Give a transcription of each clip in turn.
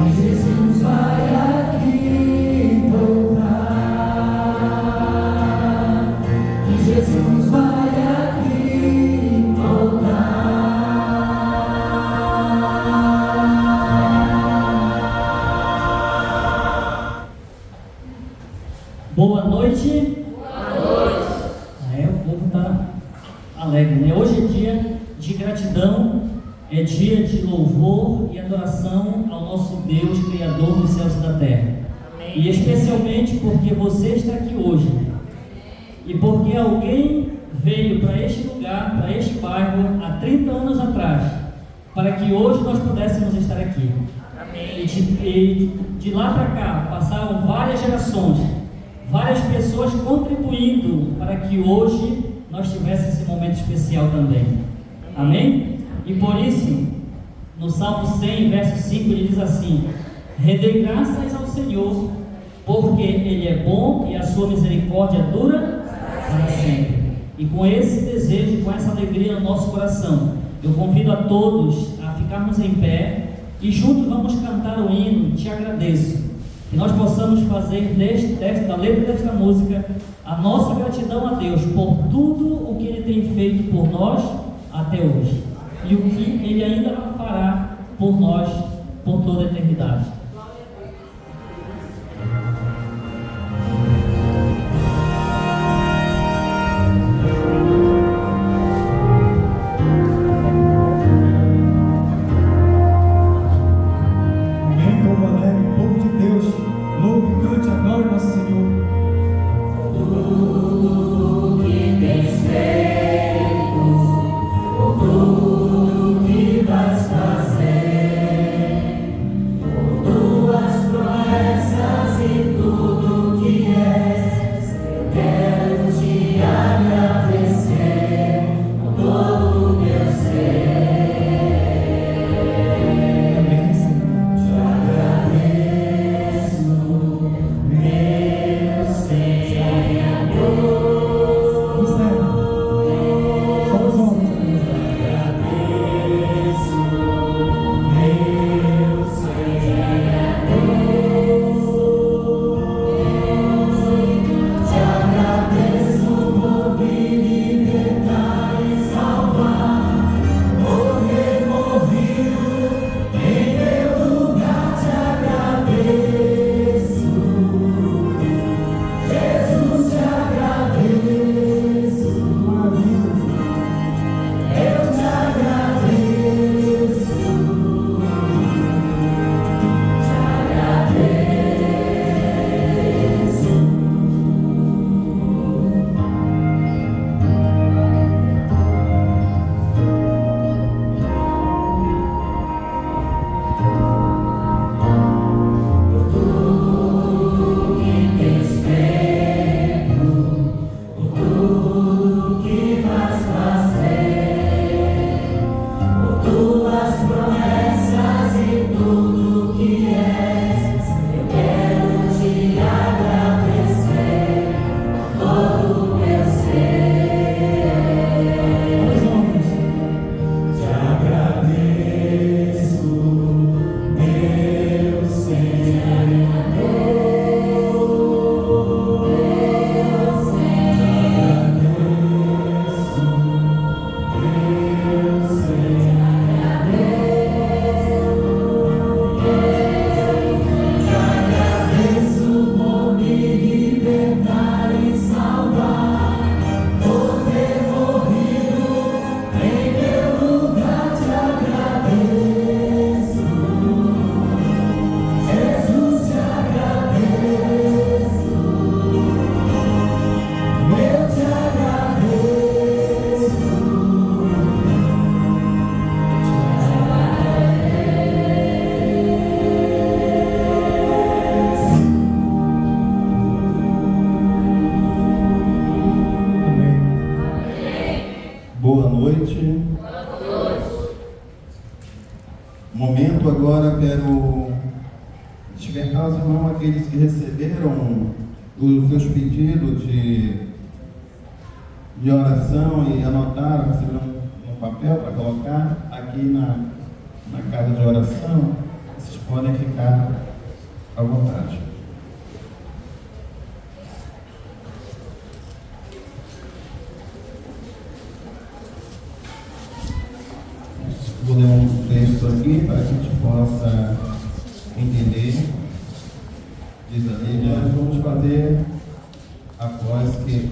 Jesus vai aqui voltar. Jesus vai aqui voltar. Boa noite. Boa noite. O povo está alegre, né? Hoje é dia de gratidão, é dia de louvor e adoração ao nosso Deus, Criador dos céus e da terra. Amém. E especialmente porque você está aqui hoje. E porque alguém veio para este lugar, para este bairro, há 30 anos atrás, para que hoje nós pudéssemos estar aqui. Amém. E de lá para cá, passaram várias gerações, várias pessoas contribuindo para que hoje nós tivéssemos esse momento especial também. Amém? E por isso, no Salmo 100, verso 5, ele diz assim: rendei graças ao Senhor, porque Ele é bom e a sua misericórdia dura para sempre. E com esse desejo, com essa alegria no nosso coração, eu convido a todos a ficarmos em pé e juntos vamos cantar o hino Te Agradeço. Que nós possamos fazer da letra desta música a nossa gratidão a Deus por tudo o que Ele tem feito por nós até hoje e o que Ele ainda fará por nós por toda a eternidade. Momento agora quero despertar os irmãos, aqueles que receberam os seus pedidos de oração e anotaram, receberam um papel para colocar aqui na casa de oração. Esses podem ficar à vontade. Vou ler um texto aqui para que a gente possa entender. Diz a Bíblia, nós vamos fazer, após que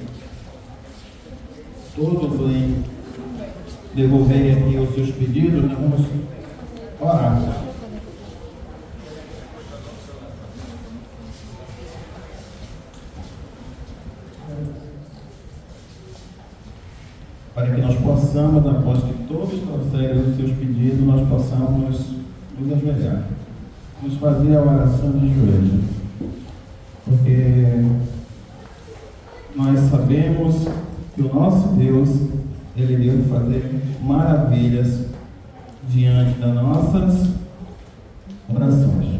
todos devolverem aqui os seus pedidos, nós vamos orar. Para que nós possamos, após que todos trouxerem os seus pedidos, nós possamos nos ajoelhar, nos fazer a oração de joelho, porque nós sabemos que o nosso Deus, Ele deve fazer maravilhas diante das nossas orações.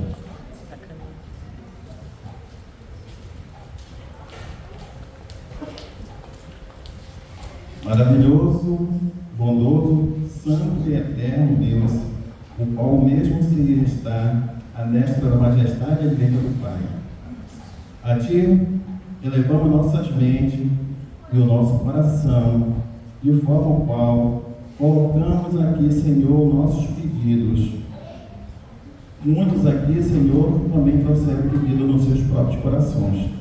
Maravilhoso, bondoso, santo e eterno Deus, o qual mesmo se está à destra da majestade e direita do Pai. A Ti elevamos nossas mentes e o nosso coração, de forma qual colocamos aqui, Senhor, nossos pedidos. Muitos aqui, Senhor, também trouxeram pedido nos seus próprios corações.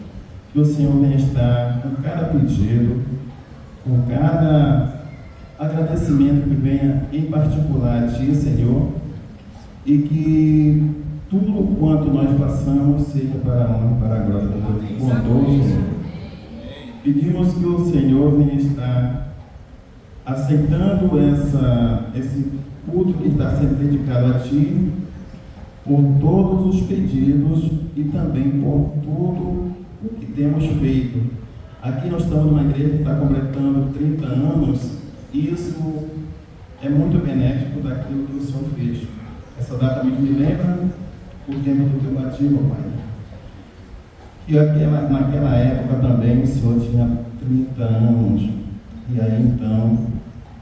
Que o Senhor venha estar com cada pedido, com cada agradecimento que venha em particular a Ti, Senhor, e que tudo quanto nós façamos seja para a honra e para a glória do Teu bondoso Senhor. Pedimos que o Senhor venha estar aceitando esse culto que está sendo dedicado a Ti, por todos os pedidos e também por tudo o que temos feito. Aqui nós estamos numa igreja que está completando 30 anos, e isso é muito benéfico daquilo que o Senhor fez. Essa data me lembra o tempo do Teu batismo, Pai. E naquela época também o Senhor tinha 30 anos. E aí então,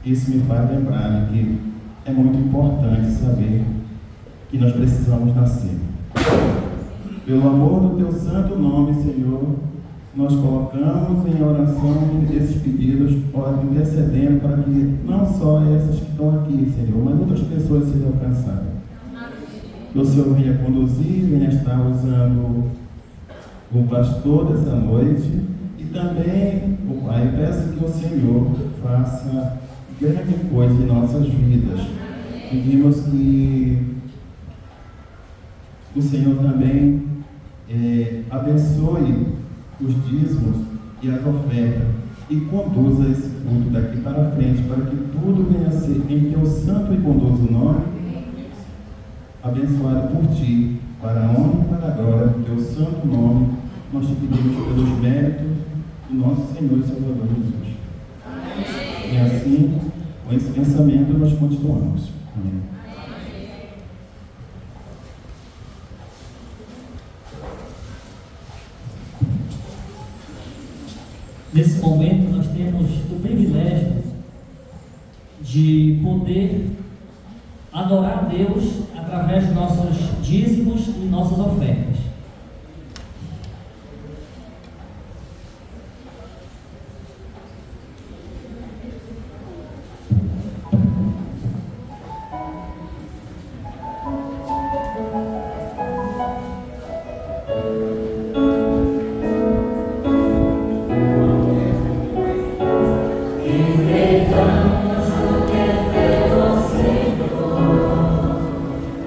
isso me faz lembrar, né, que é muito importante saber que nós precisamos nascer. Pelo amor do Teu santo nome, Senhor, nós colocamos em oração esses pedidos, intercedendo para que não só essas que estão aqui, Senhor, mas outras pessoas sejam alcançadas. Que o Senhor venha conduzir, venha estar usando o pastor dessa noite, e também, o Pai, peço que o Senhor faça grande coisa em nossas vidas. Pedimos que o Senhor também abençoe os dízimos e as ofertas e conduza esse culto daqui para frente, para que tudo venha a ser em Teu santo e bondoso nome, abençoado por Ti, para a honra e para a glória do Teu santo nome. Nós te pedimos pelos méritos do nosso Senhor e Salvador Jesus. Amém. E assim, com esse pensamento, nós continuamos. Amém. Nesse momento, nós temos o privilégio de poder adorar a Deus através de nossos dízimos e nossas ofertas.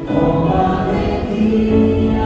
Com alegria.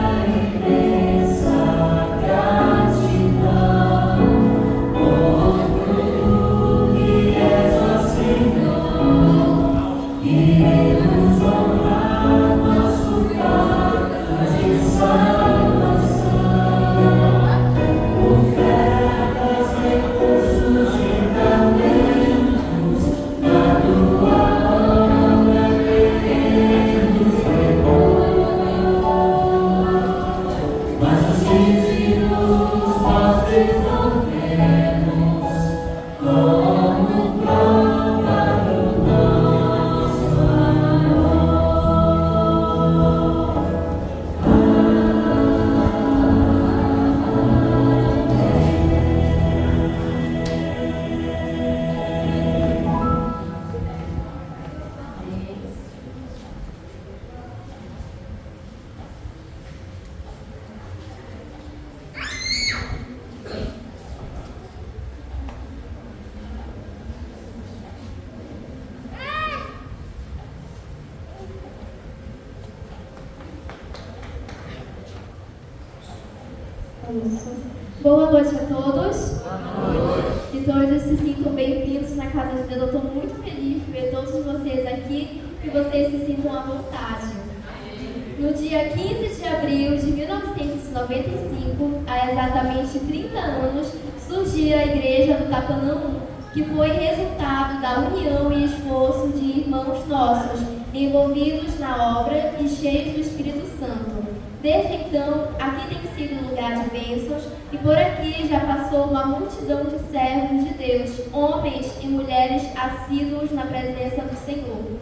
Isso. Boa noite a todos. Que todos se sintam bem-vindos na casa de Deus. Eu estou muito feliz de ver todos vocês aqui e vocês se sintam à vontade. No dia 15 de abril de 1995, há exatamente 30 anos, surgiu a Igreja do Tapanã 1, que foi resultado da união e esforço de irmãos nossos, envolvidos na obra e cheios do Espírito Santo. Desde então, aqui tem sido lugar de bênçãos e por aqui já passou uma multidão de servos de Deus, homens e mulheres assíduos na presença do Senhor.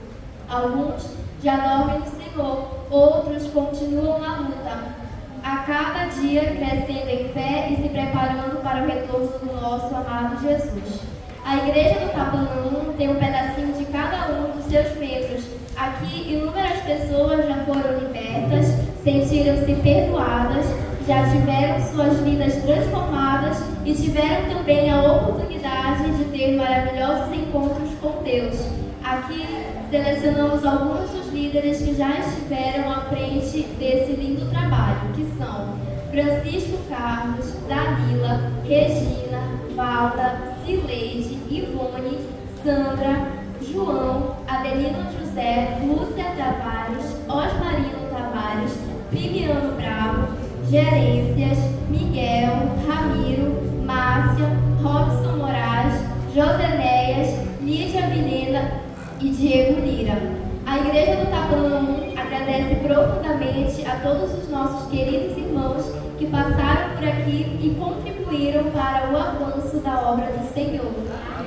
Alguns já dormem no Senhor, outros continuam na luta, a cada dia crescendo em fé e se preparando para o retorno do nosso amado Jesus. A Igreja do Tapanã tem um pedacinho de cada um dos seus membros. Aqui, inúmeras pessoas já foram libertas, sentiram-se perdoadas, já tiveram suas vidas transformadas e tiveram também a oportunidade de ter maravilhosos encontros com Deus. Aqui, selecionamos alguns dos líderes que já estiveram à frente desse lindo trabalho, que são Francisco Carlos, Danila, Regina, Valda, Cileide, Ivone, Sandra, João, Adelino José, Lúcia Tavares, Osmarino Tavares, Primiano Bravo, Gerências, Miguel, Ramiro, Márcia, Robson Moraes, Josenéias, Lídia Vilhena e Diego Lira. A Igreja do Tapanã 1 agradece profundamente a todos os nossos queridos irmãos que passaram por aqui e contribuíram para o avanço da obra do Senhor.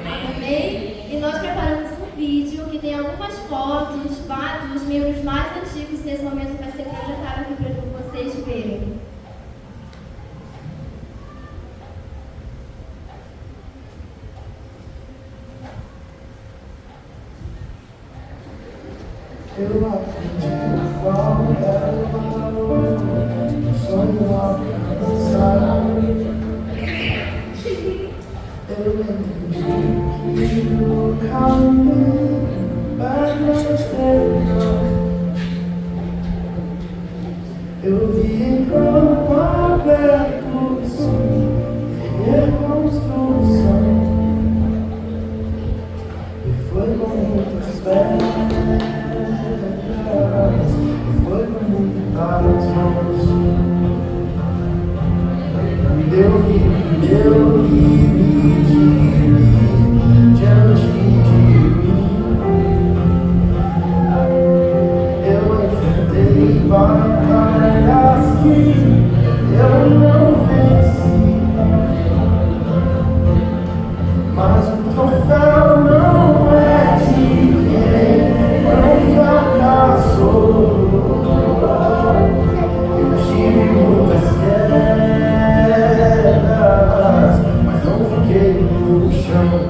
Amém? E nós preparamos um vídeo que tem algumas fotos, vários dos membros mais antigos nesse momento vai ser projetado aqui para vocês verem. Eu aprendi qual era o sonho alcançar. Eu entendi que o caminho vai ter. Eu vi em campo aberto, sim, reconstrução. E foi com muitas pedras. Foi com muitas mãos. Eu vi me diante de mim. Eu enfrentei batalhas que eu não venci, mas o troféu não é de quem não fracassou. Eu tive muitas quedas, mas não fiquei no chão.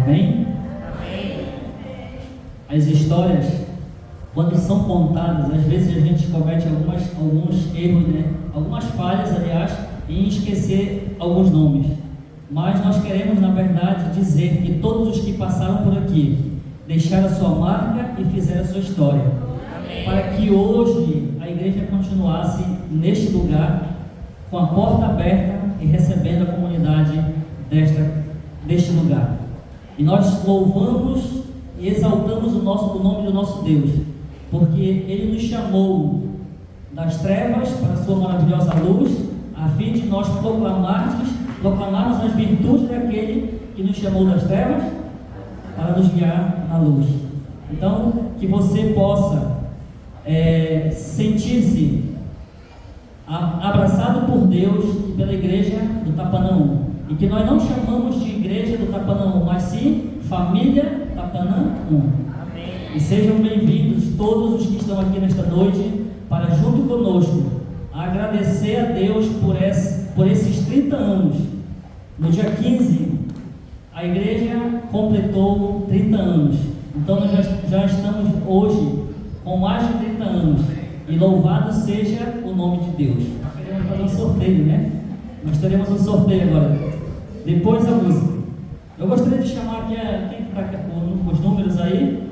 Amém? As histórias, quando são contadas, às vezes a gente comete alguns erros, né? Algumas falhas, aliás, em esquecer alguns nomes. Mas nós queremos, na verdade, dizer que todos os que passaram por aqui deixaram a sua marca e fizeram a sua história. Amém. Para que hoje a igreja continuasse neste lugar, com a porta aberta e recebendo a comunidade deste lugar. E nós louvamos e exaltamos o nome do nosso Deus, porque Ele nos chamou das trevas para a sua maravilhosa luz, a fim de nós proclamarmos as virtudes daquele que nos chamou das trevas para nos guiar na luz. Então, que você possa sentir-se abraçado por Deus e pela igreja do Tapanã, e que nós não chamamos de igreja do Tapanã, mas sim família Tapanã 1. Amém. E sejam bem-vindos todos os que estão aqui nesta noite para, junto conosco, agradecer a Deus por esses 30 anos. No dia 15, a igreja completou 30 anos. Então nós já estamos hoje com mais de 30 anos. E louvado seja o nome de Deus. Queremos fazer um sorteio, né? Nós teremos um sorteio agora, depois da música. Eu gostaria de chamar aqui quem está com os números aí,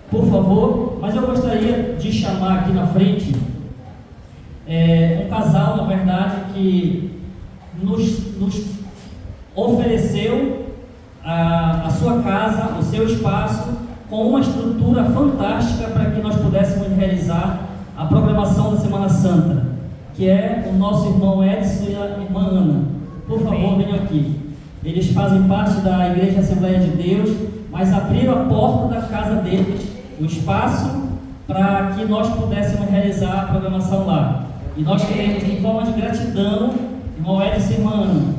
por favor. Mas eu gostaria de chamar aqui na frente um casal, na verdade, que nos ofereceu a sua casa, o seu espaço, com uma estrutura fantástica para que nós pudéssemos realizar a programação da Semana Santa, que é o nosso irmão Edson e a irmã Ana. Por favor, venham aqui. Eles fazem parte da Igreja Assembleia de Deus, mas abriram a porta da casa deles, o espaço, para que nós pudéssemos realizar a programação lá. E nós queremos, em forma de gratidão, irmão Edson e irmã Ana,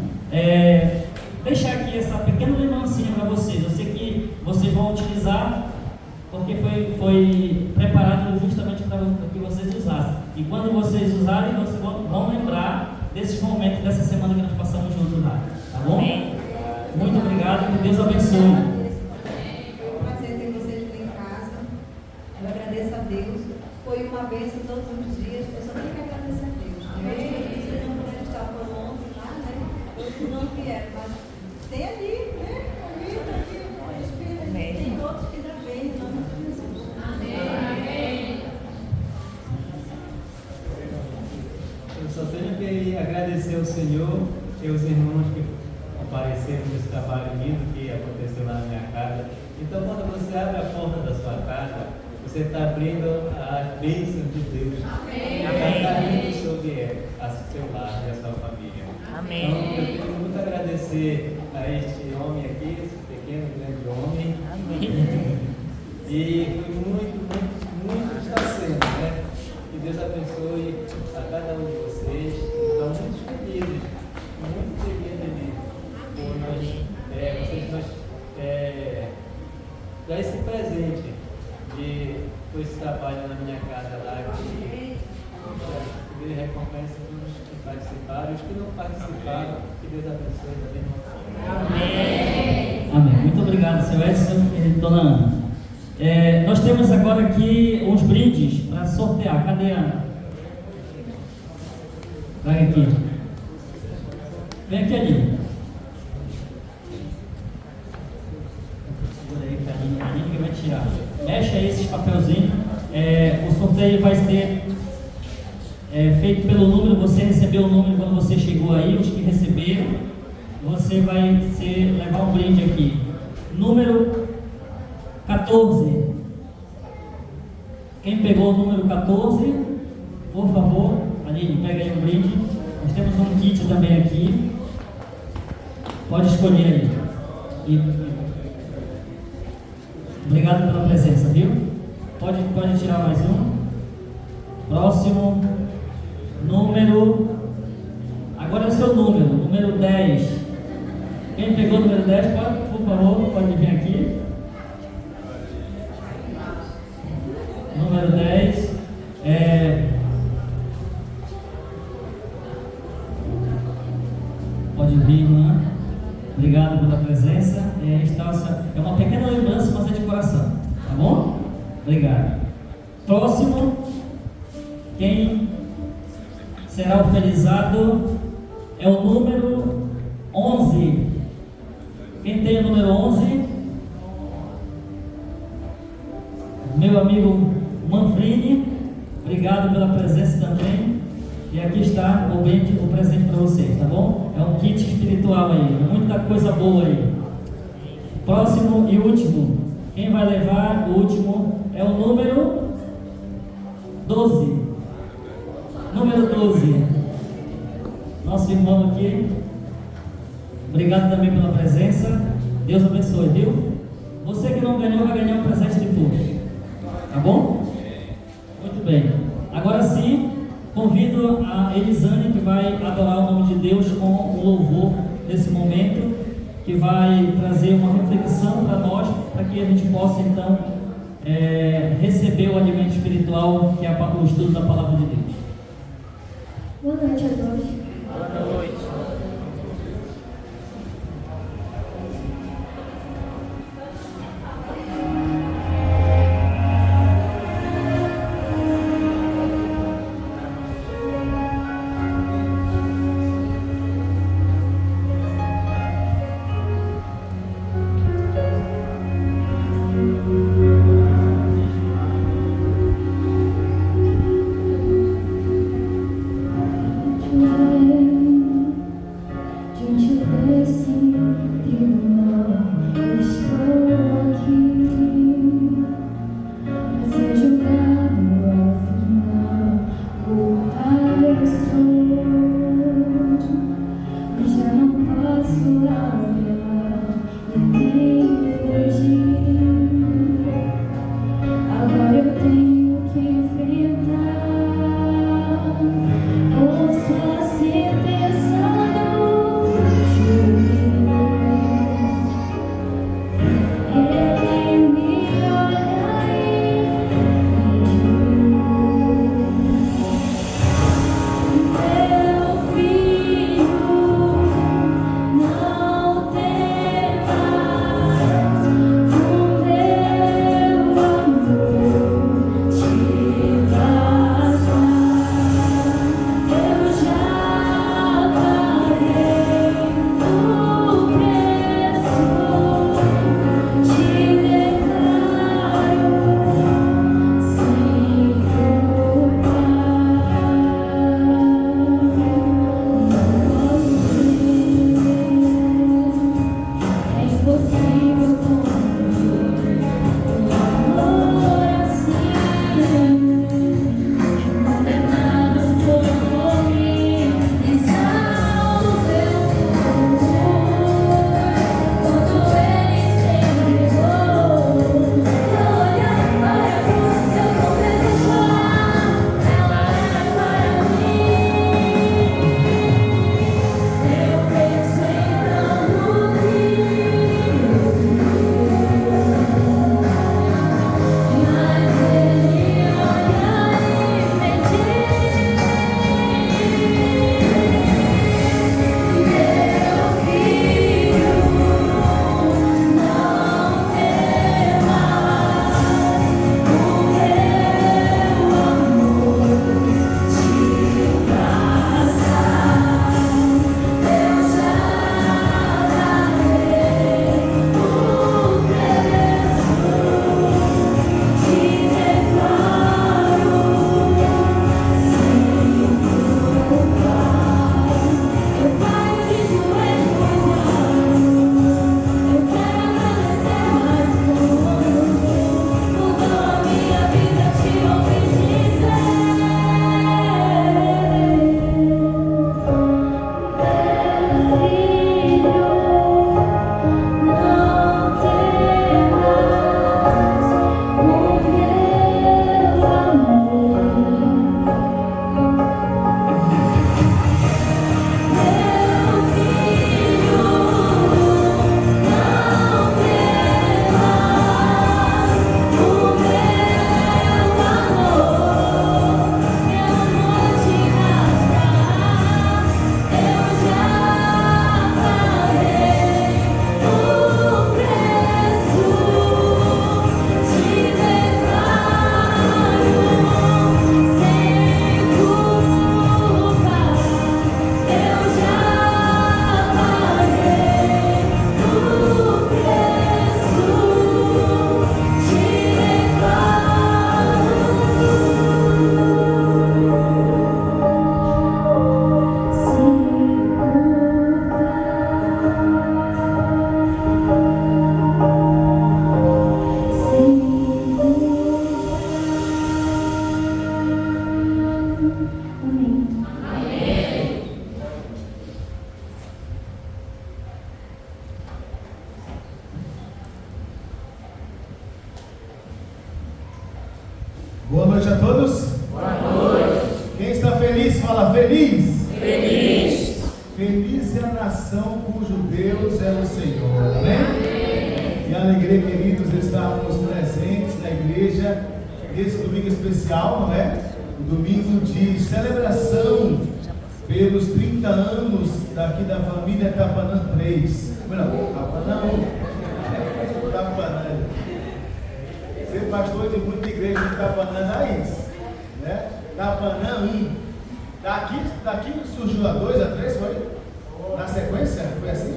deixar aqui essa pequena lembrancinha para vocês. Eu sei que vocês vão utilizar, porque foi preparado justamente para que vocês usassem. E quando vocês usarem, vocês vão lembrar desses momentos, dessa semana que nós passamos juntos lá. Tá bom? Muito obrigado, que Deus abençoe. Foi um prazer ter vocês aqui em casa. Eu agradeço a Deus. Foi uma bênção todos os dias. Eu só tenho que agradecer a Deus. Vocês não puderam estar por ontem lá, né? Hoje não vieram, mas tem ali, né? Ali, o Espírito. Tem outros que ainda vêm, em nome de Jesus. Amém. Eu só tenho que agradecer ao Senhor e aos irmãos que apareceram nesse trabalho lindo que aconteceu lá na minha casa. Então, quando você abre a porta da sua casa, você está abrindo a bênção de Deus. Amém. Está vindo sobre seu lar e a sua família. Amém. Então, eu tenho muito a agradecer a este homem aqui, esse pequeno, grande homem. Amém. E foi muito está sendo, né? Que Deus abençoe a cada um de vocês. Estamos muito felizes por vocês nos dar esse presente de esse trabalho na minha casa lá, que recompensa todos que participaram, os que não participaram, que Deus abençoe da mesma forma. Amém. Amém. Muito obrigado, seu Edson e dona Ana. Nós temos agora aqui uns brindes para sortear. Cadê a Ana? Vai aqui. Vem aqui, Aline. Segura aí, que a Aline vai tirar. Mexe aí esses papelzinhos. O sorteio vai ser feito pelo número. Você recebeu o número quando você chegou aí. Os que receberam, você vai levar um brinde aqui. Número 14. Quem pegou o número 14, por favor, Aline, pega aí o brinde. Nós temos um kit também aqui. Pode escolher aí. Obrigado pela presença, viu? Pode tirar mais um. Próximo. Número. Agora é o seu número 10. Quem pegou o número 10, por favor, pode vir aqui. Número 10. Pode vir, irmã. Obrigado. obrigado pela presença. É uma pequena lembrança, mas é de coração. Tá bom? Obrigado. Próximo, quem será oferizado é o número 11. Quem tem o número 11? Meu amigo Manfrini, obrigado pela presença também. E aqui está o presente para vocês, tá bom? É um kit espiritual aí, muita coisa boa aí. Próximo e último. Quem vai levar o último é o número 12. Número 12. Nosso irmão aqui. Obrigado também pela presença. Deus abençoe, viu? Você que não ganhou, vai ganhar um presente de todos. Tá bom? Muito bem. Agora sim, convido a Elisane, que vai adorar o nome de Deus com o louvor desse momento, que vai trazer uma reflexão para nós, para que a gente possa então receber o alimento espiritual, que é o estudo da palavra de Deus. Boa noite a todos. Boa noite. Tonight noite a todos. Boa noite. Quem está feliz, fala feliz. Feliz. Feliz é a nação cujo Deus é o Senhor. Amém? E alegria, queridos, estarmos presentes na igreja nesse domingo especial, não é? O domingo de celebração pelos 30 anos daqui da família Tapanã 3. Não, Tapanã 1. Tapanã. Ser pastor de muita igreja de Tapanã é isso, né? Tapanã 1. Daqui surgiu a 2, a 3, foi? Na sequência? Foi assim?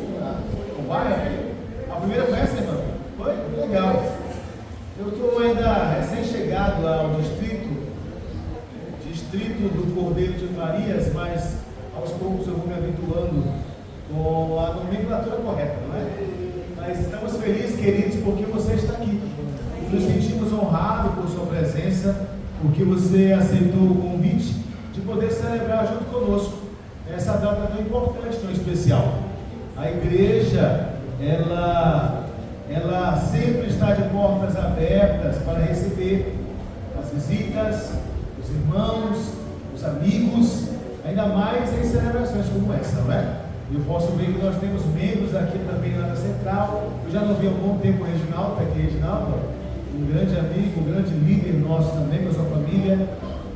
O bairro aqui? A primeira foi essa, irmão? Foi? Legal. Eu estou ainda recém-chegado ao distrito do Cordeiro de Farias, mas aos poucos eu vou me habituando com a nomenclatura correta, não é? Mas estamos felizes, queridos, porque você está aqui. Nos sentimos honrados por sua presença, porque você aceitou o convite de poder celebrar junto conosco essa data tão importante, tão especial. A igreja, ela sempre está de portas abertas para receber as visitas, os irmãos, os amigos, ainda mais em celebrações como essa, não é? Eu posso ver que nós temos membros aqui também lá na Central. Eu já não vi há um bom tempo o Reginaldo, está aqui Reginaldo, um grande amigo, um grande líder nosso também, com a sua família,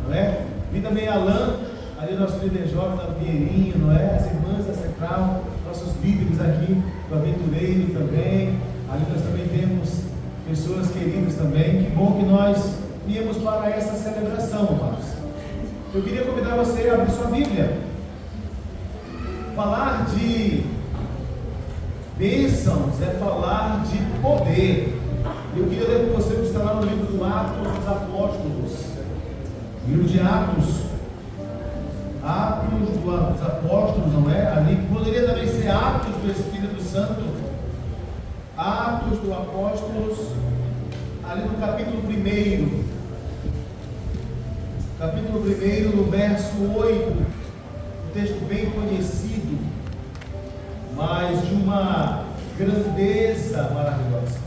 não é? Vi também Alan, ali nosso líder jovem da Pinheirinho, não é? As irmãs da Central, nossos líderes aqui, do Aventureiro também. Ali nós também temos pessoas queridas também. Que bom que nós viemos para essa celebração, irmãos. Eu queria convidar você a abrir sua Bíblia. Falar de bênçãos é falar de poder. Eu queria ler com você o que está lá no livro do Atos dos Apóstolos. Livro de Atos dos Apóstolos, não é? Ali poderia também ser Atos do Espírito Santo. Atos dos Apóstolos, ali no capítulo 1. Capítulo 1, no verso 8. Um texto bem conhecido, mas de uma grandeza maravilhosa.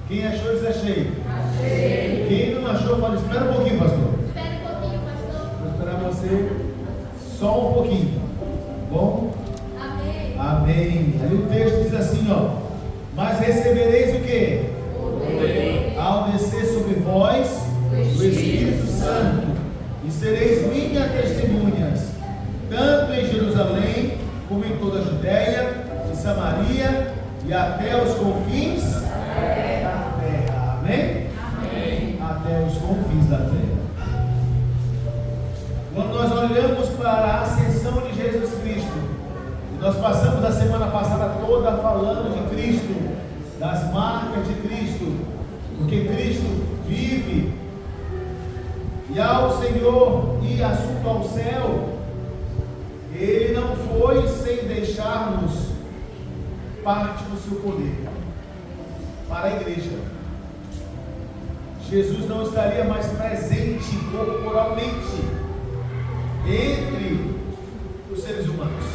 Quem achou, diz achei. Achei. Quem não achou, fala, espera um pouquinho, pastor. Espera um pouquinho, pastor. Vou esperar você só um pouquinho. Bom? Amém. Amém. Ali o texto diz assim, ó: mas recebereis o quê? Poder. Ao descer sobre vós o Espírito Santo, e sereis minhas testemunhas, tanto em Jerusalém, como em toda a Judéia e Samaria, e até os confins da terra. Amém? Amém. Até os confins da terra. Quando nós olhamos para a ascensão de Jesus Cristo, e nós passamos a semana passada toda falando de Cristo, das marcas de Cristo, porque Cristo vive, e ao Senhor ir assunto ao céu, Ele não foi sem deixar-nos parte do seu poder para a igreja. Jesus não estaria mais presente corporalmente entre os seres humanos.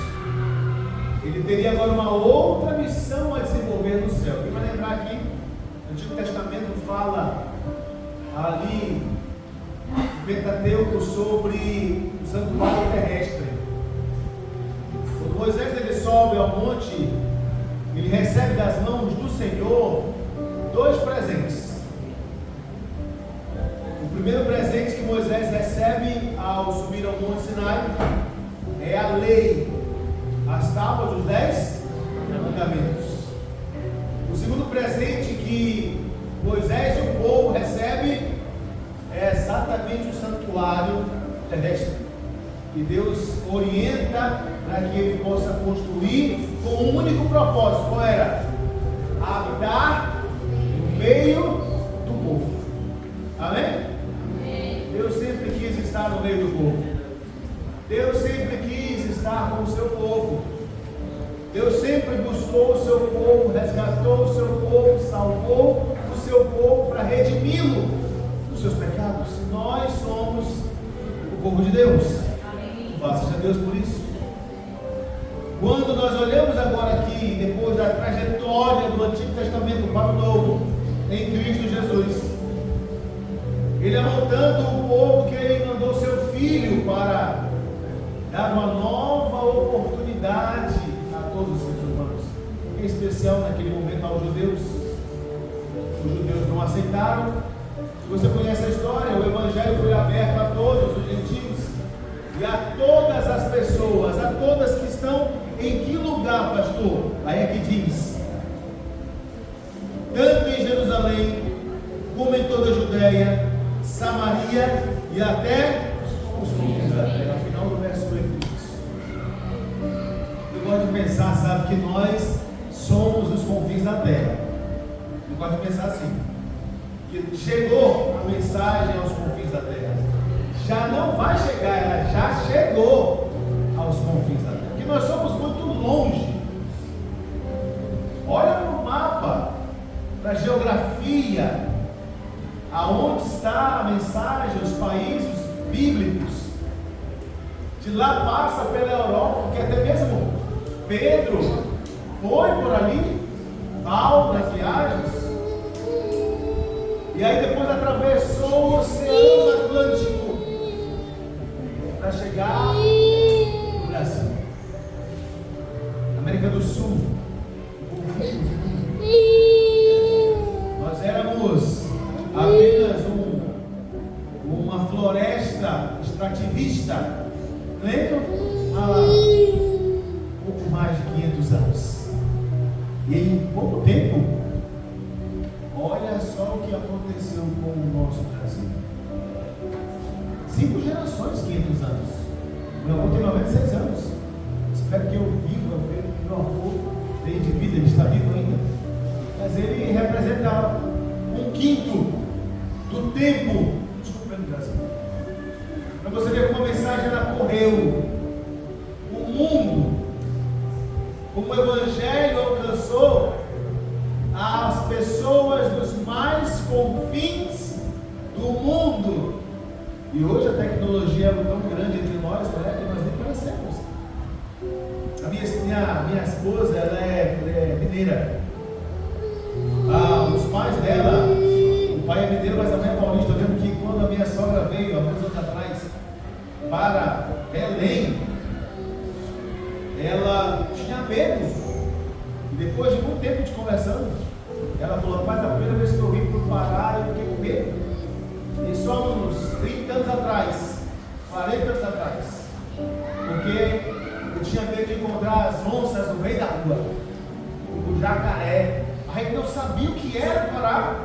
Ele teria agora uma outra missão a desenvolver no céu. Quem vai lembrar aqui, o Antigo Testamento fala ali no Pentateuco sobre o santuário terrestre. Quando Moisés ele sobe ao monte, ele recebe das mãos do Senhor 2 presentes. O primeiro presente que Moisés recebe ao subir ao Monte Sinai é a lei, as tábuas dos 10 mandamentos. O segundo presente que Moisés e o povo recebe é exatamente o santuário terrestre, que Deus orienta para que ele possa construir com um único propósito. Qual era? Habitar no meio do povo. Amém? Deus sempre quis estar no meio do povo. Deus sempre quis estar com o seu povo. Deus sempre buscou o seu povo, resgatou o seu povo, salvou o seu povo para redimi-lo dos seus pecados. Nós somos o povo de Deus. Graças a Deus por isso. Quando nós olhamos agora aqui, depois da trajetória do Antigo Testamento para o Novo, em Cristo Jesus, Ele é voltado tanto o povo que ele mandou seu filho para dar uma nova oportunidade a todos os seres humanos, em especial naquele momento aos judeus. Os judeus não aceitaram. Se você conhece a história, o evangelho foi aberto a todos os gentios e a todas as pessoas, a todas que estão em que lugar, pastor? Aí é que diz: tanto em Jerusalém, como em toda a Judéia, Samaria e até os confins da terra. Afinal do verso 8 diz. Eu gosto de pensar, sabe, que nós somos os confins da terra. Eu gosto de pensar assim, que chegou a mensagem aos confins da terra. Já não vai chegar, ela já chegou aos confins da terra. Porque nós somos muito longe. Olha para o mapa, para a geografia, aonde está a mensagem, os países bíblicos. De lá passa pela Europa, porque até mesmo Pedro foi por ali, Paulo nas viagens, e aí depois atravessou o Oceano Atlântico para chegar no Brasil, América do Sul. Nós éramos apenas uma floresta extrativista, lembram? Há pouco mais de 500 anos. E em pouco tempo, olha só o que aconteceu com o nosso Brasil. 5 gerações, 500 anos. Meu avô tem 96 anos. Espero que eu viva, meu avô tem de vida, ele está vivo ainda. Mas ele representa 1/5 do tempo, desculpa, no Brasil. Para você ver como a mensagem ela correu o mundo, como o evangelho alcançou as pessoas dos mais confins do mundo. E hoje a tecnologia é tão grande entre nós, né, que nós nem conhecemos. A minha esposa, ela é mineira. Os pais dela, o pai é mineiro, mas a mãe é paulista. Eu lembro que quando a minha sogra veio, há alguns anos atrás, para Belém, ela tinha medo. E depois de muito tempo de conversando, ela falou: rapaz, a primeira vez que eu vim para o Pará, eu fiquei com medo. E só uns 30 anos atrás, 40 anos atrás, porque eu tinha medo de encontrar as onças no meio da rua, o jacaré. A gente não sabia o que era Pará.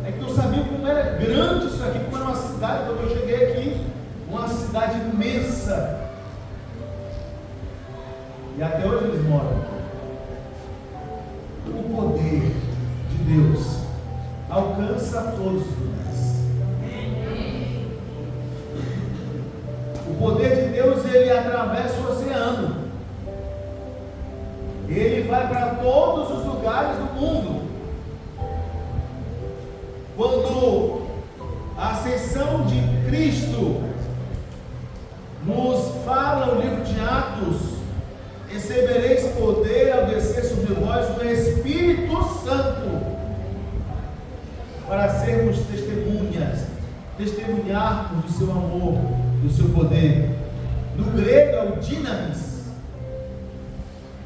A gente não sabia como era grande isso aqui, como era uma cidade. Quando eu cheguei aqui, uma cidade imensa. E até hoje eles moram aqui. O poder de Deus alcança todos os lugares. O poder de Deus, ele atravessa o oceano. Ele vai para todos os lugares do mundo. Quando a ascensão de Cristo nos fala o livro de Atos: recebereis poder ao descer sobre vós o Espírito Santo, para sermos testemunharmos do seu amor, do seu poder. No grego é o dinamis.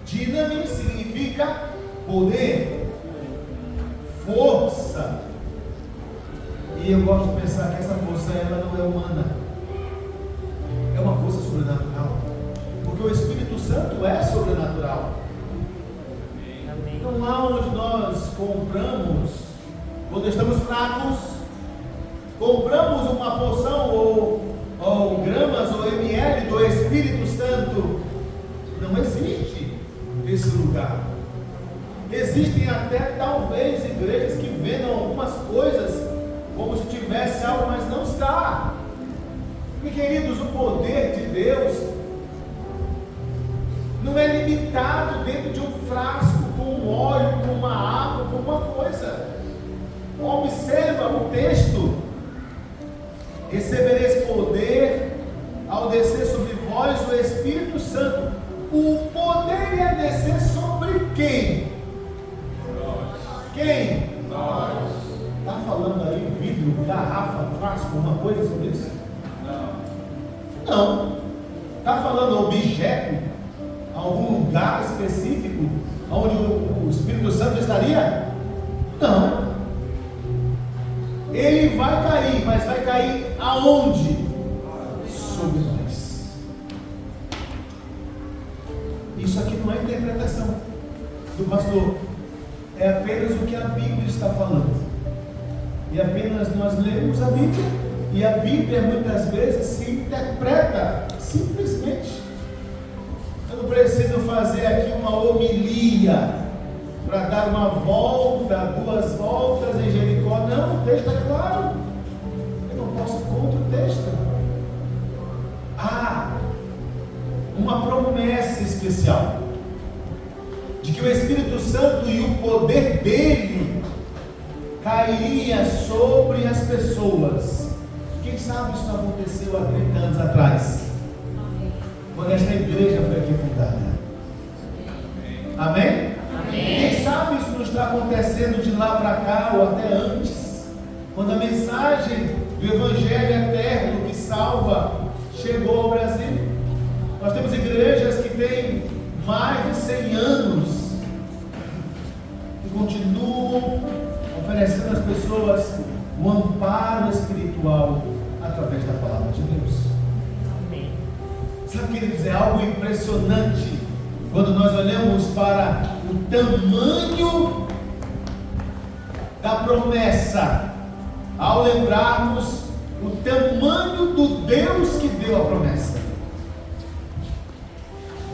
Dinamis significa poder, força. E eu gosto de pensar que essa força ela não é humana, é uma força sobrenatural, porque o Espírito Santo é sobrenatural. Não há onde nós compramos, quando estamos fracos, compramos uma porção ou gramas ou ml do Espírito Santo. Não existe esse lugar. Existem até talvez igrejas que vendam algumas coisas como se tivesse algo, mas não está. E queridos, o poder de Deus não é limitado dentro de um frasco com um óleo, com uma água, com uma coisa. Observa o texto: recebereis poder ao descer sobre vós o Espírito Santo. O poder ia descer sobre quem? Nós. Quem? Nós. Está falando aí vidro, garrafa, frasco, uma coisa sobre isso? Não. Está falando objeto, algum lugar específico onde o Espírito Santo estaria? Não. Ele vai cair, mas vai cair aonde? Sobre nós. Isso aqui não é interpretação do pastor, é apenas o que a Bíblia está falando. E apenas nós lemos a Bíblia, e a Bíblia muitas vezes se interpreta simplesmente. Eu não preciso fazer aqui uma homilia para dar uma volta, 2 voltas em Jericó. Não, o texto é claro. Eu não posso ir contra o texto. Há uma promessa especial de que o Espírito Santo e o poder dele cairia sobre as pessoas. Quem sabe isso não aconteceu há 30 anos atrás, quando esta igreja foi aqui fundada. Amém? Quem sabe isso não está acontecendo de lá para cá ou até antes, quando a mensagem do Evangelho eterno que salva chegou ao Brasil. Nós temos igrejas que têm mais de 100 anos que continuam oferecendo às pessoas um amparo espiritual através da palavra de Deus. Sabe, queridos, é algo impressionante quando nós olhamos para o tamanho da promessa, ao lembrarmos o tamanho do Deus que deu a promessa.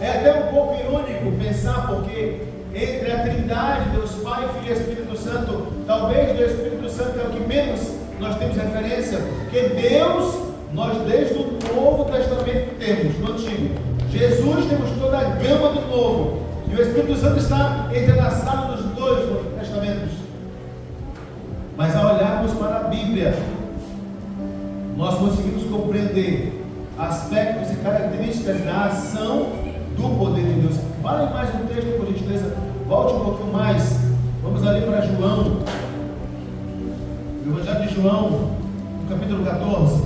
É até um pouco irônico pensar, porque entre a Trindade, Deus Pai, Filho e Espírito Santo, talvez o Espírito Santo é o que menos nós temos referência, porque Deus, nós desde o Novo Testamento temos, no Antigo. Jesus, temos toda a gama do Novo, e o Espírito Santo está entrelaçado nos 2 Testamentos. Mas ao olharmos para a Bíblia, nós conseguimos compreender aspectos e características da ação do poder de Deus. Vale mais um texto, por gentileza, volte um pouquinho mais, vamos ali para João, o Evangelho de João, no capítulo 14.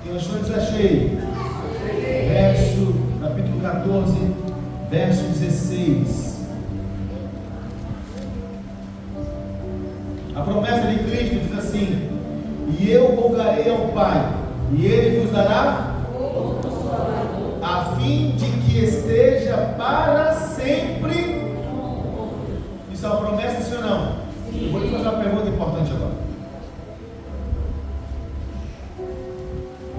Quem achou, diz achei. Capítulo 14, verso 16. A promessa de Cristo diz assim: e eu rogarei ao Pai, e Ele vos dará o Consolador, a fim de que esteja para sempre. Isso é uma promessa, sim ou não? Eu vou te fazer uma pergunta importante agora.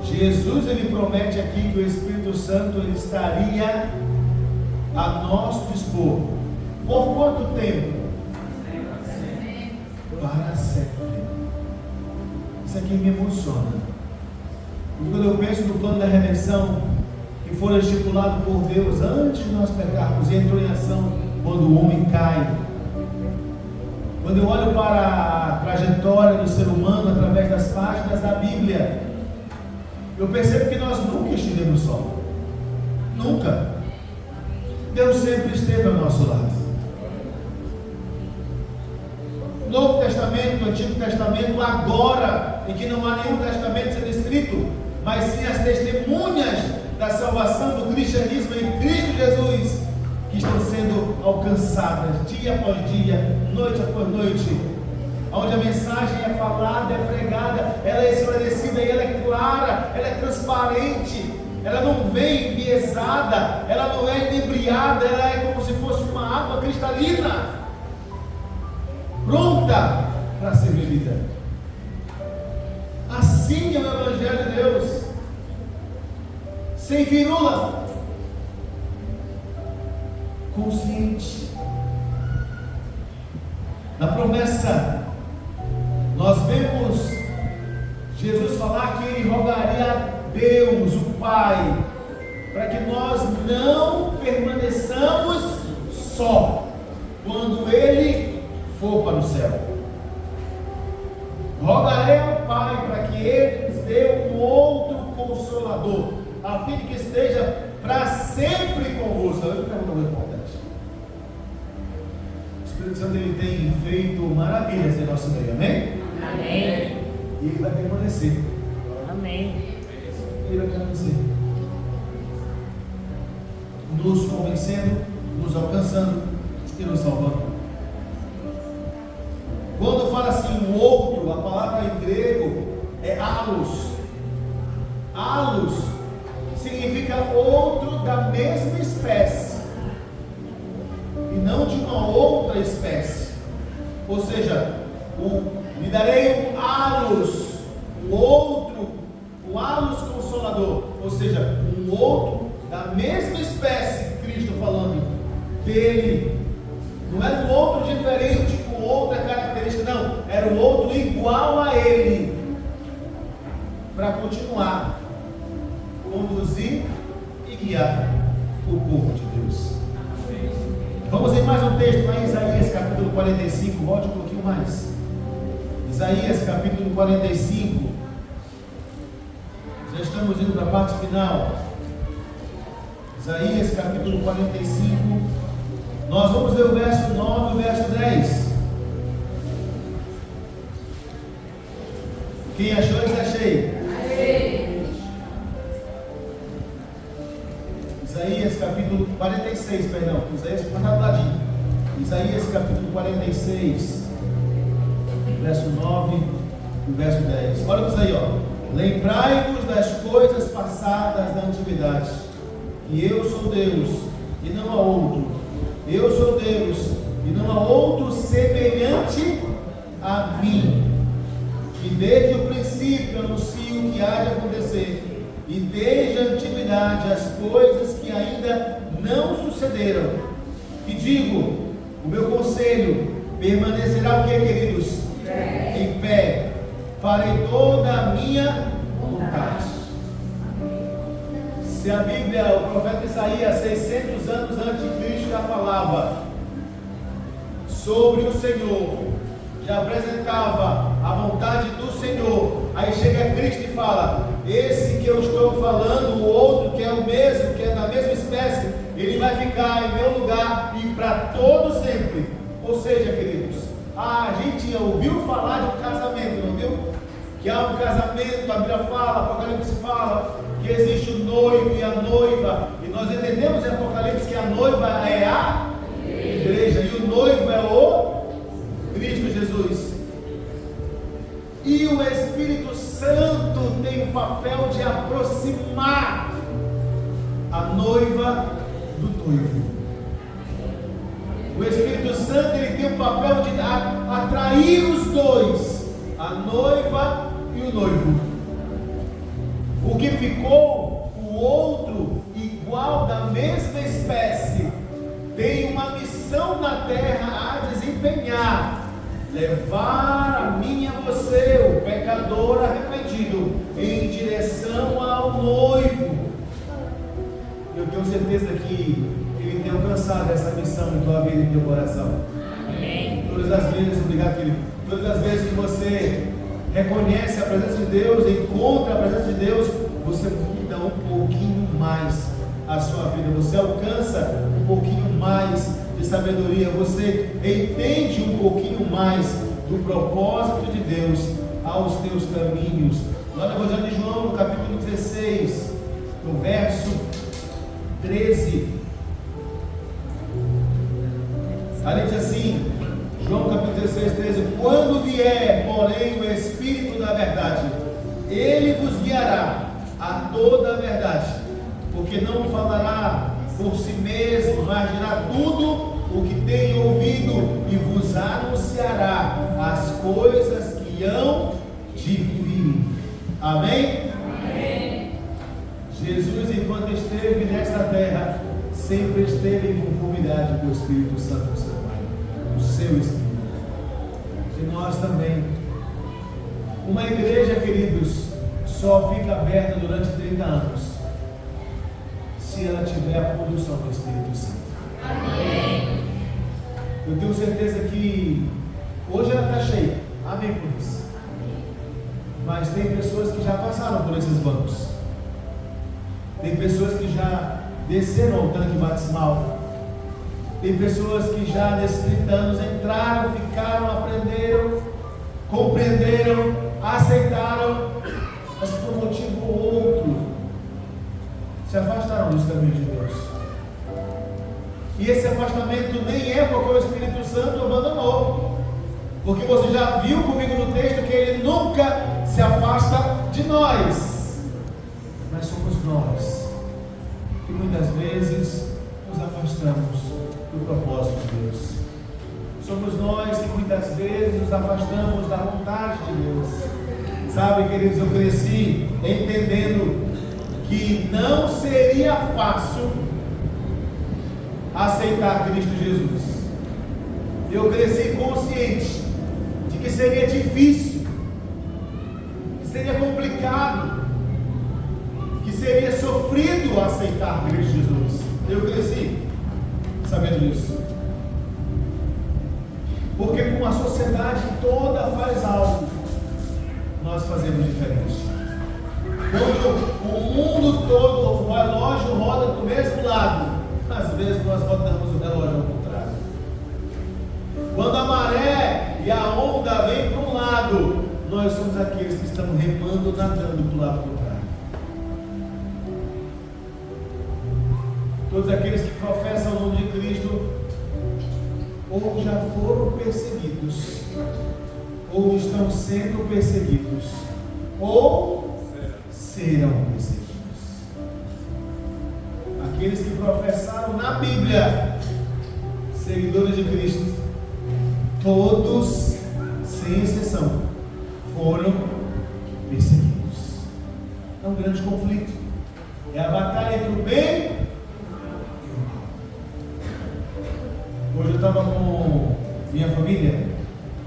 Jesus, ele promete aqui que o Espírito Santo ele estaria a nosso dispor. Por quanto tempo? Para sempre. Isso aqui me emociona. E quando eu penso no plano da redenção, que foi estipulado por Deus antes de nós pecarmos, e entrou em ação quando o homem cai. Quando eu olho para a trajetória do ser humano através das páginas da Bíblia, eu percebo que nós nunca estivemos só. Nunca. Deus sempre esteve ao nosso lado. Novo Testamento, Antigo Testamento, agora, em que não há nenhum testamento sendo escrito, mas sim as testemunhas da salvação do cristianismo em Cristo Jesus, que estão sendo alcançadas dia após dia, noite após noite, onde a mensagem é falada, é pregada, ela é esclarecida e ela é clara, ela é transparente, ela não vem enviesada, ela não é inebriada, ela é como se fosse uma água cristalina, pronta para ser bebida. Assim é o Evangelho de Deus, sem firula, consciente. Na promessa, nós vemos Jesus falar que ele rogaria a Deus, o Pai, para que nós não permaneçamos só quando ele for para o céu. Rogarei ao Pai para que ele nos dê um outro Consolador, a fim de que esteja para sempre convosco. Eu pergunto uma coisa importante. Espírito Santo ele tem feito maravilhas em nosso meio, amém? Amém. E ele vai permanecer. Amém. Ele vai permanecer. Nos convencendo, nos alcançando e nos salvando. Quando fala assim, o outro, a palavra em grego é allos. Allos significa outro da mesma espécie e não de uma outra espécie. Ou seja, lhe darei um allos, o outro, um allos consolador. Ou seja, um outro da mesma espécie, Cristo falando dele. Não era um outro diferente com outra característica, não. Era um outro igual a ele. Para continuar, conduzir e guiar o povo de Deus. Vamos em mais um texto lá em Isaías capítulo 45. Volte um pouquinho mais. Isaías capítulo 45. Já estamos indo para a parte final. Isaías capítulo 45. Nós vamos ler o verso 9 e o verso 10. Quem achou, está cheio. Isaías capítulo 46, perdão. Isaías, está do ladinho. Isaías capítulo 46, verso 9 e o verso 10. Olha isso aí, ó. Lembrai-vos das coisas passadas da antiguidade, que eu sou Deus e não há outro. Eu sou Deus e não há outro semelhante a mim, que desde o princípio anuncio o que há de acontecer, e desde a antiguidade as coisas que ainda não sucederam. E digo, o meu conselho permanecerá o que, queridos? Em pé. Farei toda a minha vontade. Se a Bíblia, o profeta Isaías, 600 anos antes de Cristo, já falava sobre o Senhor, já apresentava a vontade do Senhor, aí chega Cristo e fala: esse que eu estou falando, o outro que é o mesmo, que é da mesma espécie, ele vai ficar em meu lugar e para todo sempre. Ou seja, queridos, a gente ouviu falar de um casamento, não viu? Que há um casamento, a Bíblia fala, Apocalipse fala, que existe o noivo e a noiva, e nós entendemos em Apocalipse que a noiva é a igreja, e o noivo é o Cristo Jesus. E o Espírito Santo tem o papel de aproximar a noiva do noivo. O Espírito Santo ele tem o papel de atrair os dois, a noiva e o noivo. O que ficou, o outro igual da mesma espécie, tem uma missão na terra a desempenhar: levar a mim e a você, o pecador arrependido, em direção ao noivo. Eu tenho certeza que ele tem alcançado essa missão em tua vida e em teu coração. Amém. Todas as vezes, obrigado, querido. Todas as vezes que você reconhece a presença de Deus, encontra a presença de Deus, você muda um pouquinho mais a sua vida, você alcança um pouquinho mais de sabedoria, você entende um pouquinho mais do propósito de Deus aos teus caminhos. Lá no Evangelho de João, no capítulo 16, no verso 13, ali diz assim, João capítulo 16, 13: quando vier, porém, o Espírito da verdade, ele vos guiará a toda a verdade, porque não falará por si mesmo, mas dirá tudo o que tem ouvido e vos anunciará as coisas que hão de vir. Amém? Amém. Jesus, enquanto esteve nesta terra, sempre esteve em conformidade com o Espírito Santo do seu Pai, o seu Espírito. E nós também. Uma igreja, queridos, só fica aberta durante 30 anos se ela tiver a condução do Espírito Santo. Amém. Eu tenho certeza que hoje ela está cheia. Amém por isso. Mas tem pessoas que já passaram por esses bancos. Tem pessoas que já desceram ao tanque batismal. Tem pessoas que já nesses 30 anos entraram, ficaram, aprenderam, compreenderam, aceitaram, mas por um motivo ou outro se afastaram dos caminhos de Deus. E esse afastamento nem é porque o Espírito Santo abandonou, porque você já viu comigo no texto que ele nunca se afasta de nós, mas somos nós que muitas vezes nos afastamos do propósito de Deus. Somos nós que muitas vezes nos afastamos da vontade de Deus. Sabe, queridos, eu cresci entendendo que não seria fácil aceitar Cristo Jesus. Eu cresci consciente de que seria difícil, que seria complicado, que seria sofrido aceitar Cristo Jesus. Eu cresci sabendo disso. Porque como a sociedade toda faz algo, nós fazemos diferente. Quando o mundo todo, o relógio roda do mesmo lado, às vezes nós rodamos o relógio ao contrário. Quando a maré e a onda vêm para um lado, nós somos aqueles que estamos remando, nadando para o lado contrário. Todos aqueles que professam o nome de Cristo ou já foram perseguidos, ou estão sendo perseguidos, ou serão perseguidos. Aqueles que professaram na Bíblia, seguidores de Cristo, todos, sem exceção, foram perseguidos. É um grande conflito. É a batalha entre o bem. Hoje eu estava com minha família,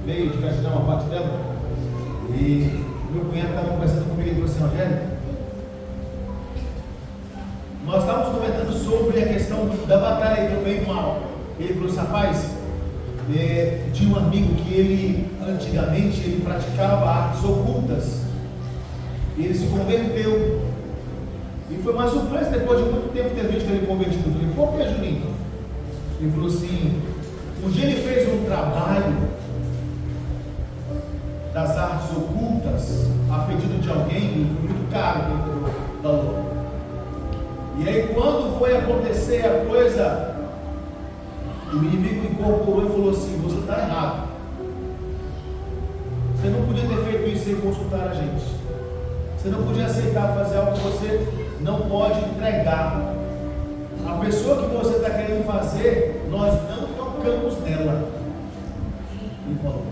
veio de Caxias, uma parte dela, e meu cunhado estava conversando comigo e falou assim: Rogério, nós estávamos comentando sobre a questão da batalha entre o bem e o mal. Ele falou assim: rapaz, tinha um amigo que ele, antigamente, ele praticava artes ocultas, e ele se converteu, e foi uma surpresa depois de muito tempo ter visto ele convertido. Eu falei: por que, Juninho? Ele falou assim: um dia ele fez um trabalho das artes ocultas a pedido de alguém, foi muito caro que ele falou. E aí quando foi acontecer a coisa, o inimigo incorporou e falou assim: você está errado, você não podia ter feito isso sem consultar a gente, você não podia aceitar fazer algo que você não pode entregar. A pessoa que você está querendo fazer, nós não tocamos nela. Ele falou: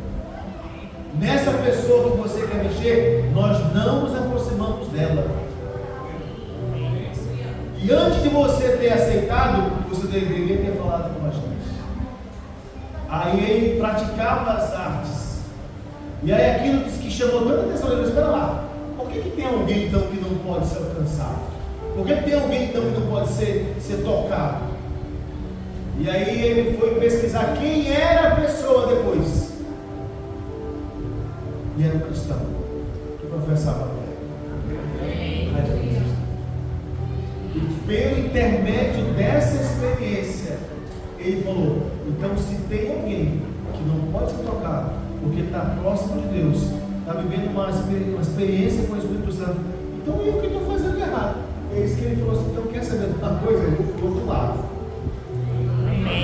nessa pessoa que você quer mexer, nós não nos aproximamos dela. E antes de você ter aceitado, você deveria ter falado com a gente. Aí ele praticava as artes. E aí aquilo que chamou tanta atenção, ele disse: espera lá, por que tem alguém então que não pode ser alcançado? Por que tem alguém então que não pode ser tocado? E aí ele foi pesquisar quem era a pessoa depois. E era um cristão que professava a fé. E pelo intermédio dessa experiência, ele falou: então se tem alguém que não pode ser tocado, porque está próximo de Deus, está vivendo uma experiência com o Espírito Santo, então eu que estou fazendo errado. É isso que ele falou assim: então quer saber de uma coisa? Eu vou para o outro lado.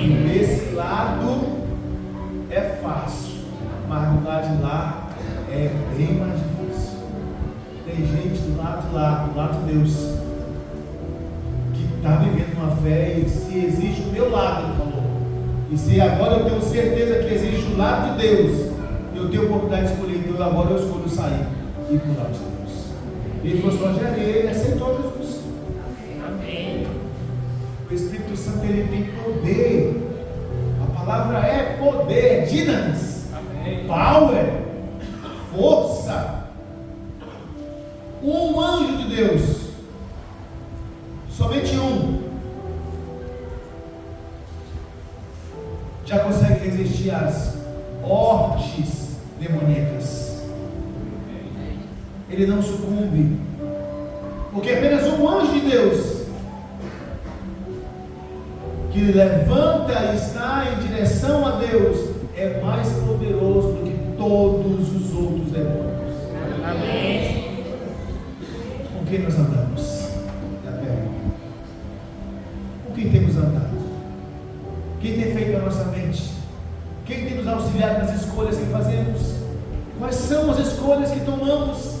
E desse lado é fácil, mas do lado de lá é bem mais difícil. Tem gente do lado de lá, do lado de Deus, que está vivendo uma fé, e se existe o meu lado, ele falou, e se agora eu tenho certeza que existe o lado de Deus, eu tenho a oportunidade de escolher, então agora eu escolho sair e ir para o lado de Deus. Ele falou assim: Rogério, ele aceitou Jesus. O Espírito Santo, ele tem poder. A palavra é poder, dinamis, power, força. Um anjo de Deus, somente um, já consegue resistir às hortes demoníacas. Ele não sucumbe, porque apenas um anjo de Deus que levanta e está em direção a Deus é mais poderoso do que todos os outros demônios. Amém. Com quem nós andamos? Com quem temos andado? Quem tem feito a nossa mente? Quem tem nos auxiliado nas escolhas que fazemos? Quais são as escolhas que tomamos?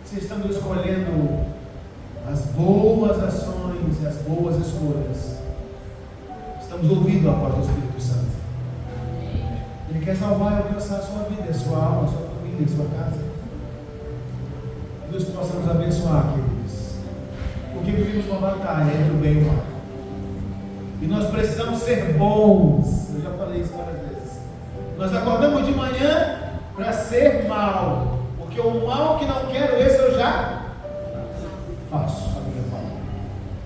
Se estamos escolhendo as boas ações e as boas escolhas, estamos ouvindo a voz do Espírito Santo. Ele quer salvar e alcançar a sua vida, a sua alma, a sua família, a sua casa. Que Deus possa nos abençoar, queridos. Porque vivemos uma batalha entre o bem e o mal. E nós precisamos ser bons. Eu já falei isso várias vezes. Nós acordamos de manhã para ser mal. Porque o mal que não quero, esse eu já faço. A Bíblia fala.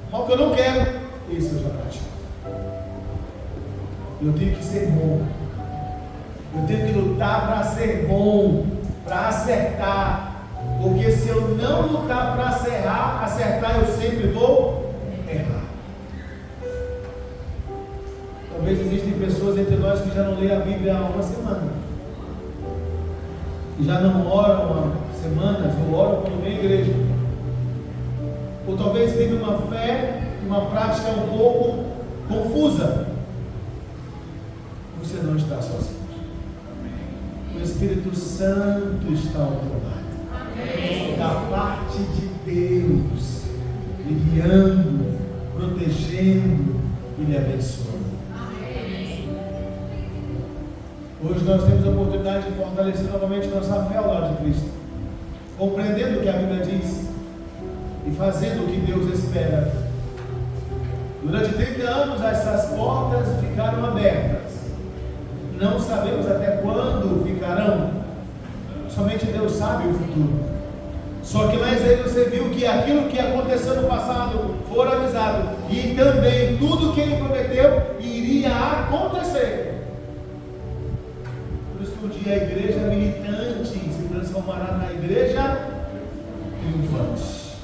O mal que eu não quero, esse eu já pratico. Eu tenho que ser bom. Eu tenho que lutar para ser bom, para acertar. Porque se eu não lutar para acertar, eu sempre vou errar. Talvez existem pessoas entre nós que já não leem a Bíblia há uma semana. Que já não oram há semanas, ou oram quando vem à igreja. Ou talvez vivem uma fé, uma prática um pouco confusa. Você não está sozinho. O Espírito Santo está ao teu lado. Da parte de Deus, lhe guiando, protegendo e lhe abençoando. Hoje nós temos a oportunidade de fortalecer novamente nossa fé ao lado de Cristo, compreendendo o que a Bíblia diz e fazendo o que Deus espera. Durante 30 anos essas portas ficaram abertas. Não sabemos até quando ficarão. Somente Deus sabe o futuro. Só que mais aí você viu que aquilo que aconteceu no passado foi avisado. E também tudo que ele prometeu iria acontecer. Por isso que um dia a igreja militante se transformará na igreja triunfante.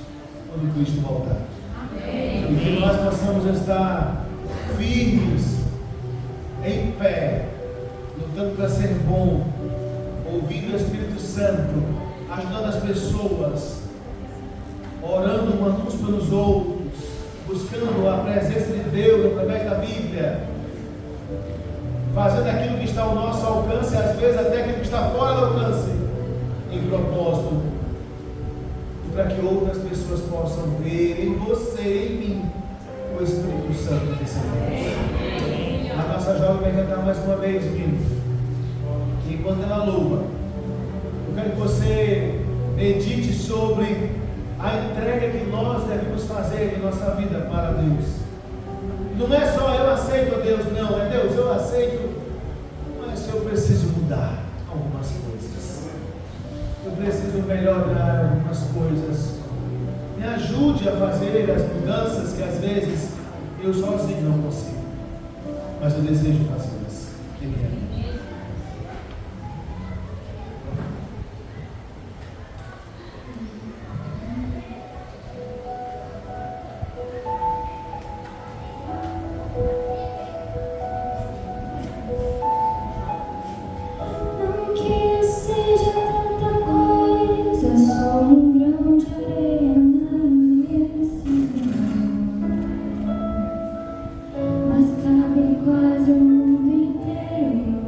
Quando Cristo voltar. Amém. E que nós possamos estar firmes, em pé, lutando para ser bom, ouvindo o Espírito Santo, ajudando as pessoas, orando uns pelos outros, buscando a presença de Deus através da Bíblia, fazendo aquilo que está ao nosso alcance, às vezes até aquilo que está fora do alcance, em propósito, para que outras pessoas possam ver em você e em mim o Espírito Santo desse Deus. A nossa jovem vai cantar mais uma vez, menino. E enquanto ela louva, eu quero que você medite sobre a entrega que nós devemos fazer em nossa vida para Deus. Não é só eu aceito a Deus, não, é Deus, eu aceito, mas eu preciso mudar algumas coisas. Eu preciso melhorar algumas coisas. Me ajude a fazer as mudanças que às vezes eu sozinho não consigo, mas eu desejo fazê-las. Amém. Não que seja tanta coisa, só um grão de areia na imensidão, mas cabe quase o mundo inteiro.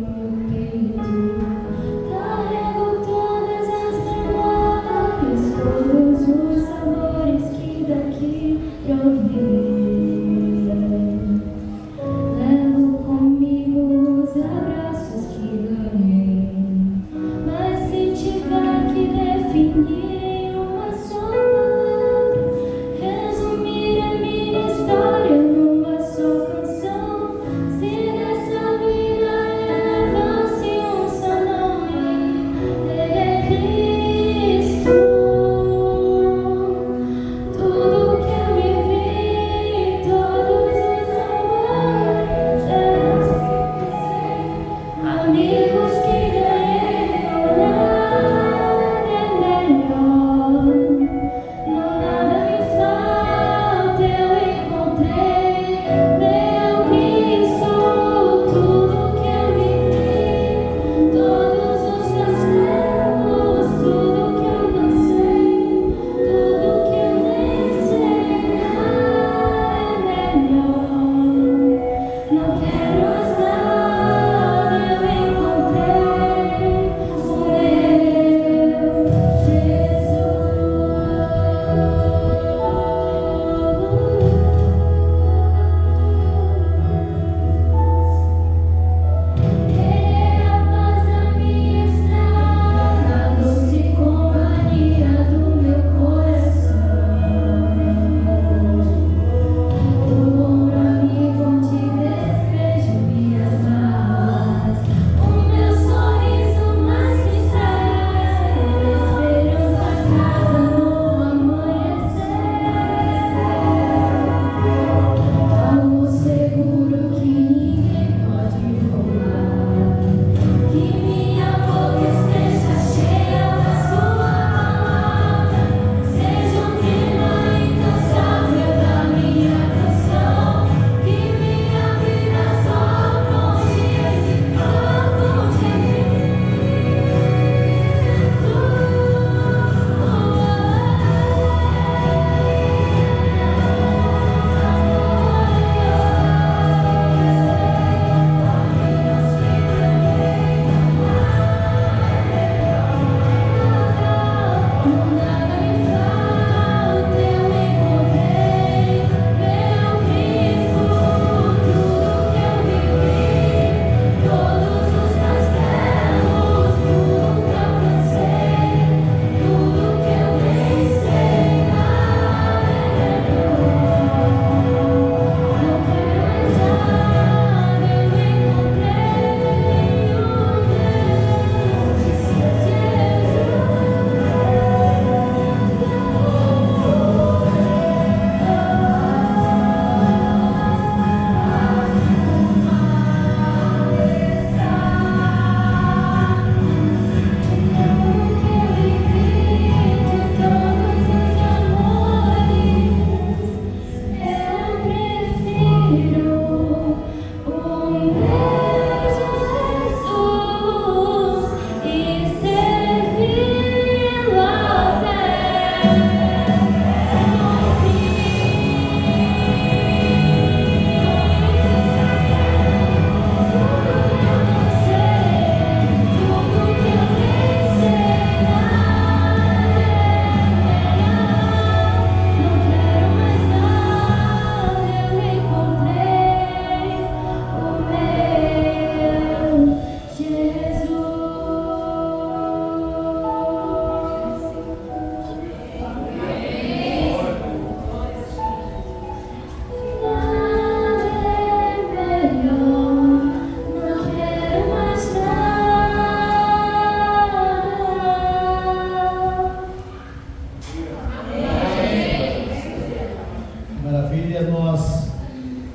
alegria nós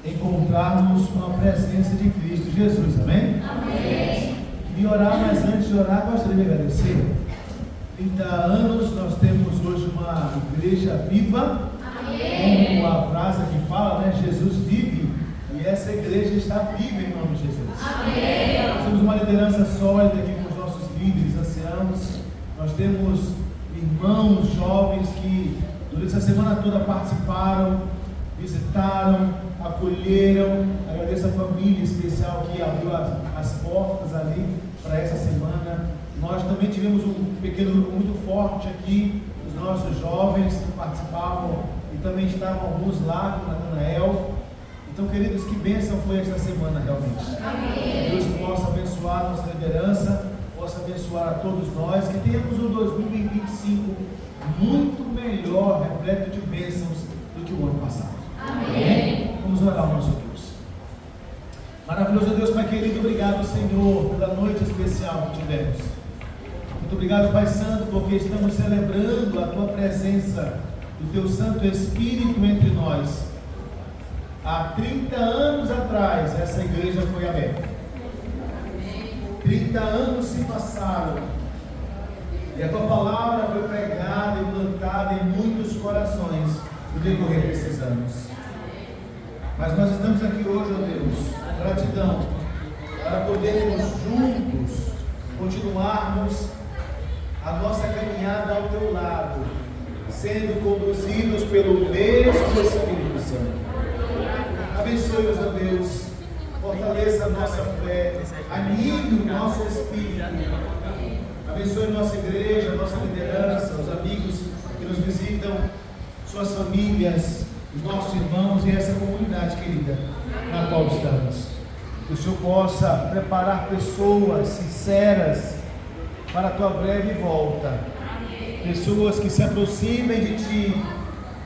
encontrarmos com a presença de Cristo Jesus, amém? Amém. E orar, mas antes de orar, gostaria de agradecer. 30 anos, nós temos hoje uma igreja viva, Amém. como a frase que fala, né? Jesus vive, e essa igreja está viva em nome de Jesus. Amém. Nós temos uma liderança sólida aqui com os nossos líderes, anciãos. Nós temos irmãos jovens que durante essa semana toda participaram, visitaram, acolheram. Agradeço a família especial que abriu as portas ali para essa semana. Nós também tivemos um pequeno grupo muito forte aqui, os nossos jovens que participavam e também estavam alguns lá com Natanael. Então, queridos, que bênção foi esta semana realmente. Amém. Deus possa abençoar a nossa liderança, possa abençoar a todos nós, que tenhamos um 2025 muito melhor, repleto de bênçãos do que o ano passado. Amém. Vamos orar ao nosso Deus. Maravilhoso Deus, Pai querido, obrigado, Senhor, pela noite especial que tivemos. Muito obrigado, Pai Santo, porque estamos celebrando a Tua presença, do Teu Santo Espírito entre nós. Há 30 anos atrás, essa igreja foi aberta. 30 anos se passaram e a Tua palavra foi pregada e plantada em muitos corações no decorrer desses anos. Mas nós estamos aqui hoje, ó Deus, gratidão, para podermos juntos continuarmos a nossa caminhada ao Teu lado, sendo conduzidos pelo mesmo Espírito Santo. Abençoe-nos, ó Deus, fortaleça a nossa fé, anime o nosso espírito. Abençoe nossa igreja, nossa liderança, os amigos que nos visitam, suas famílias, os nossos irmãos e essa comunidade querida na qual estamos. Que o Senhor possa preparar pessoas sinceras para a Tua breve volta. Pessoas que se aproximem de Ti,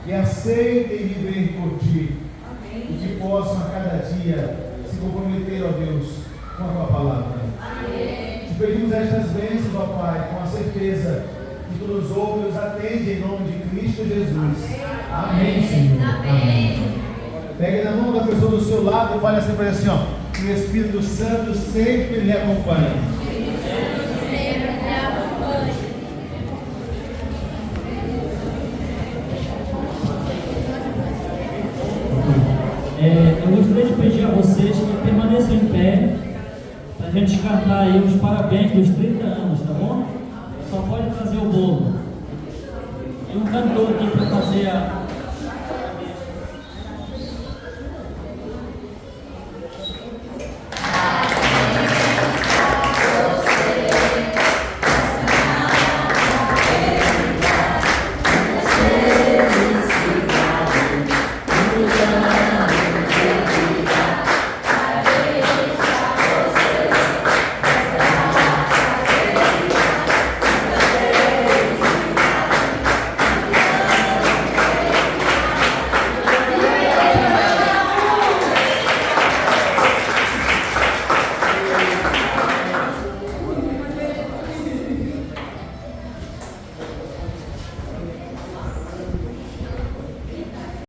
que aceitem viver por Ti e que possam a cada dia se comprometer, ó Deus, com a Tua palavra. Te pedimos estas bênçãos, ó Pai, com a certeza que Tu nos ouve e nos atende em nome de Cristo Jesus. Amém, Senhor. Amém. Pegue na mão da pessoa do seu lado e fale assim para ele assim, ó, que o Espírito Santo sempre lhe acompanha. Eu gostaria de pedir a vocês que permaneçam em pé para a gente cantar aí os parabéns dos 30 anos, tá bom? Só pode trazer o bolo. E um cantor aqui para fazer a